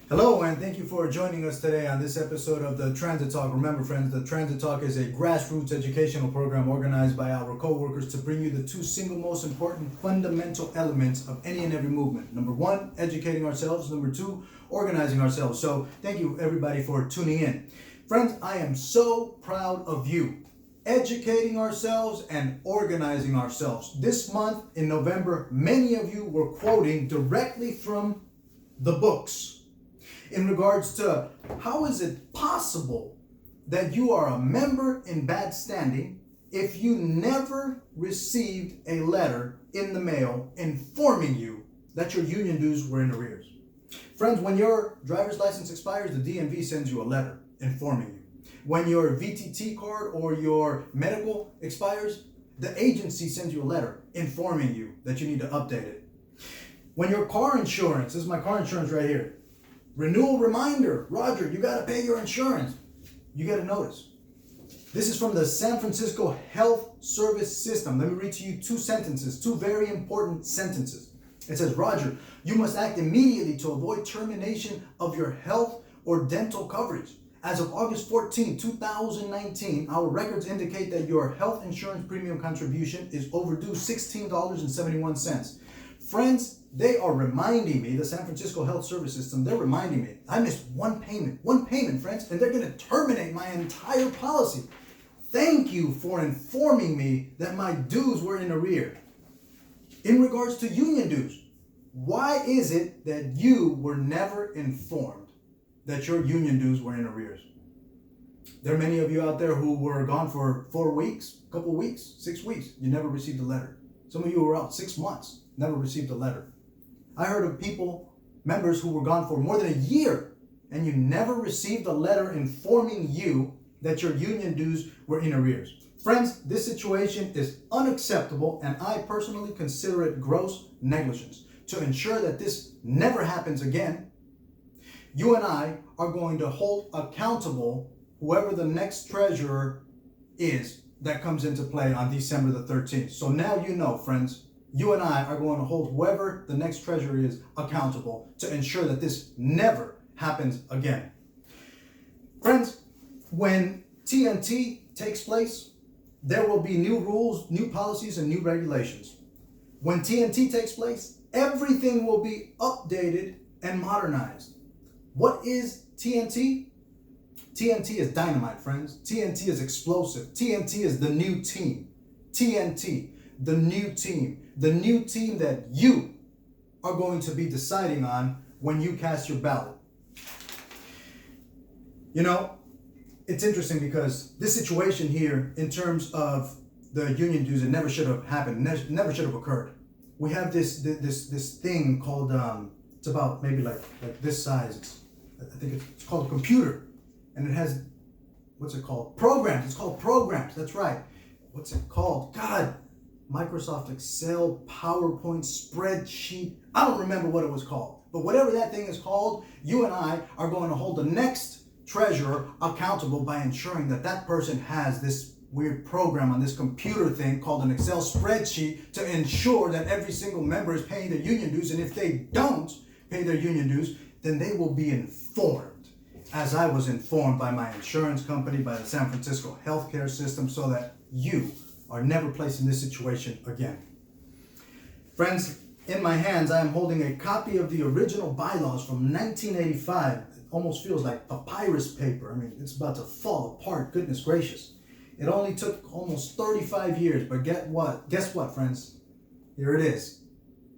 Hello, and thank you for joining us today on this episode of the Transit Talk. Remember, friends, the Transit Talk is a grassroots educational program organized by our co-workers to bring you the two single most important fundamental elements of any and every movement. Number one, educating ourselves. Number two, organizing ourselves. So thank you, everybody, for tuning in. Friends, I am so proud of you. Educating ourselves and organizing ourselves. This month in November, many of you were quoting directly from the books in regards to how is it possible that you are a member in bad standing if you never received a letter in the mail informing you that your union dues were in arrears. Friends, when your driver's license expires, the DMV sends you a letter informing you. When your VTT card or your medical expires, the agency sends you a letter informing you that you need to update it. When your car insurance, this is my car insurance right here, renewal reminder, Roger, you got to pay your insurance. You get a notice. This is from the San Francisco Health Service System. Let me read to you two sentences, two very important sentences. It says, Roger, you must act immediately to avoid termination of your health or dental coverage. As of August 14, 2019, our records indicate that your health insurance premium contribution is overdue $16.71. Friends, they are reminding me, the San Francisco Health Service System, they're reminding me, I missed one payment, friends, and they're going to terminate my entire policy. Thank you for informing me that my dues were in arrears. In regards to union dues, why is it that you were never informed that your union dues were in arrears? There are many of you out there who were gone for 4 weeks, a couple weeks, 6 weeks. You never received a letter. Some of you were out 6 months, never received a letter. I heard of people, members who were gone for more than a year, and you never received a letter informing you that your union dues were in arrears. Friends, this situation is unacceptable, and I personally consider it gross negligence. To ensure that this never happens again, you and I are going to hold accountable whoever the next treasurer is that comes into play on December the 13th. So now you know, friends, you and I are going to hold whoever the next treasurer is accountable to ensure that this never happens again. Friends, when TNT takes place, there will be new rules, new policies, and new regulations. When TNT takes place, everything will be updated and modernized. What is TNT? TNT is dynamite, friends. TNT is explosive. TNT is the new team. TNT, the new team. The new team that you are going to be deciding on when you cast your ballot. You know, it's interesting because this situation here, in terms of the union dues, it never should have happened, never should have occurred. We have this thing called, it's about maybe like this size. I think it's called a computer. And it has, what's it called? Programs. It's called programs. That's right. What's it called? God. Microsoft Excel, PowerPoint, spreadsheet. I don't remember what it was called. But whatever that thing is called, you and I are going to hold the next treasurer accountable by ensuring that that person has this weird program on this computer thing called an Excel spreadsheet to ensure that every single member is paying their union dues. And if they don't pay their union dues, then they will be informed, as I was informed by my insurance company, by the San Francisco healthcare system, so that you are never placed in this situation again. Friends, in my hands, I am holding a copy of the original bylaws from 1985. It almost feels like papyrus paper. I mean, it's about to fall apart, goodness gracious. It only took almost 35 years, but Guess what, friends? Here it is.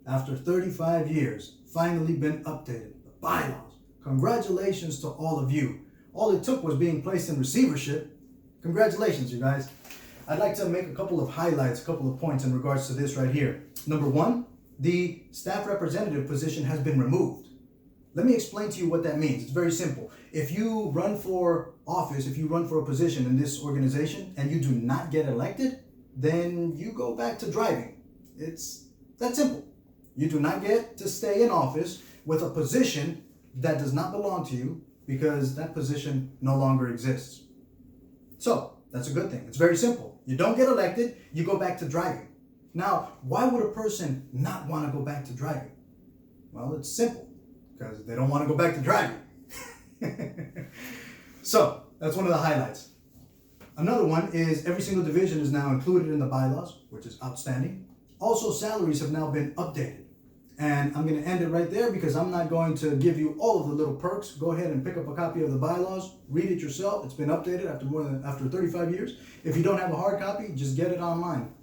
After 35 years, finally been updated. The bylaws. Congratulations to all of you. All it took was being placed in receivership. Congratulations, you guys. I'd like to make a couple of highlights, a couple of points in regards to this right here. Number one, the staff representative position has been removed. Let me explain to you what that means. It's very simple. If you run for office, if you run for a position in this organization and you do not get elected, then you go back to driving. It's that simple. You do not get to stay in office with a position that does not belong to you because that position no longer exists. So, that's a good thing. It's very simple. You don't get elected, you go back to driving. Now, why would a person not want to go back to driving? Well, it's simple. because they don't want to go back to driving. So that's one of the highlights. Another one is every single division is now included in the bylaws, which is outstanding. Also, salaries have now been updated. And I'm going to end it right there because I'm not going to give you all of the little perks. Go ahead and pick up a copy of the bylaws, read it yourself. It's been updated after 35 years. If you don't have a hard copy, just get it online.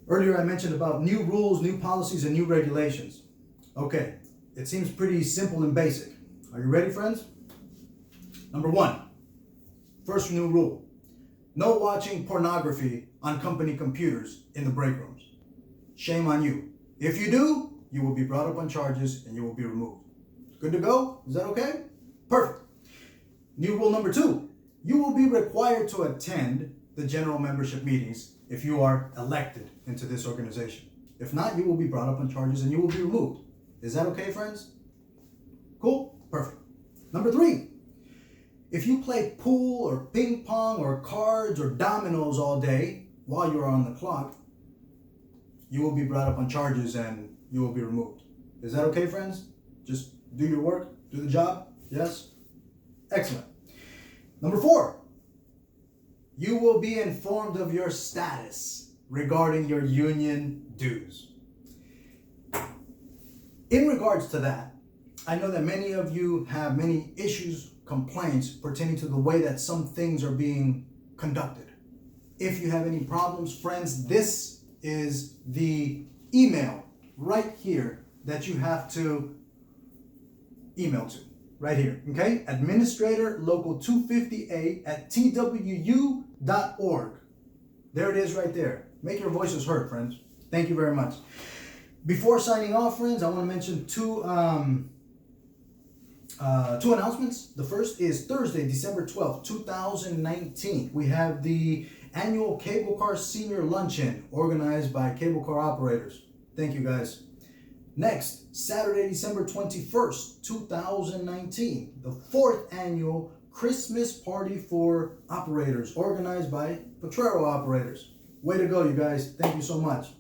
Earlier I mentioned about new rules, new policies, and new regulations. Okay, it seems pretty simple and basic. Are you ready, friends? Number 1, first new rule. No watching pornography on company computers in the break rooms. Shame on you. If you do, you will be brought up on charges and you will be removed. Good to go? Is that okay? Perfect. New rule number 2. You will be required to attend the general membership meetings if you are elected into this organization. If not, you will be brought up on charges and you will be removed. Is that okay, friends? Cool? Perfect. Number 3. If you play pool or ping pong or cards or dominoes all day while you're on the clock, you will be brought up on charges and you will be removed. Is that okay, friends? Just do your work, do the job. Yes? Excellent. Number 4, you will be informed of your status regarding your union dues. In regards to that, I know that many of you have many issues, complaints pertaining to the way that some things are being conducted. If you have any problems, friends, this is the email right here that you have to email to. Right here, okay? Administrator Local 250A at twu.org. There it is right there. Make your voices heard, friends. Thank you very much. Before signing off, friends, I want to mention two announcements. The first is Thursday, December 12th, 2019. We have the annual Cable Car Senior Luncheon organized by Cable Car Operators. Thank you, guys. Next, Saturday, December 21st, 2019, the 4th annual Christmas Party for Operators organized by Potrero Operators. Way to go, you guys. Thank you so much.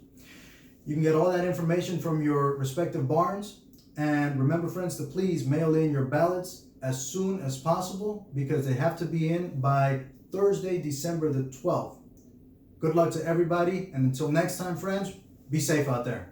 You can get all that information from your respective barns. And remember, friends, to please mail in your ballots as soon as possible because they have to be in by Thursday, December the 12th. Good luck to everybody. And until next time, friends, be safe out there.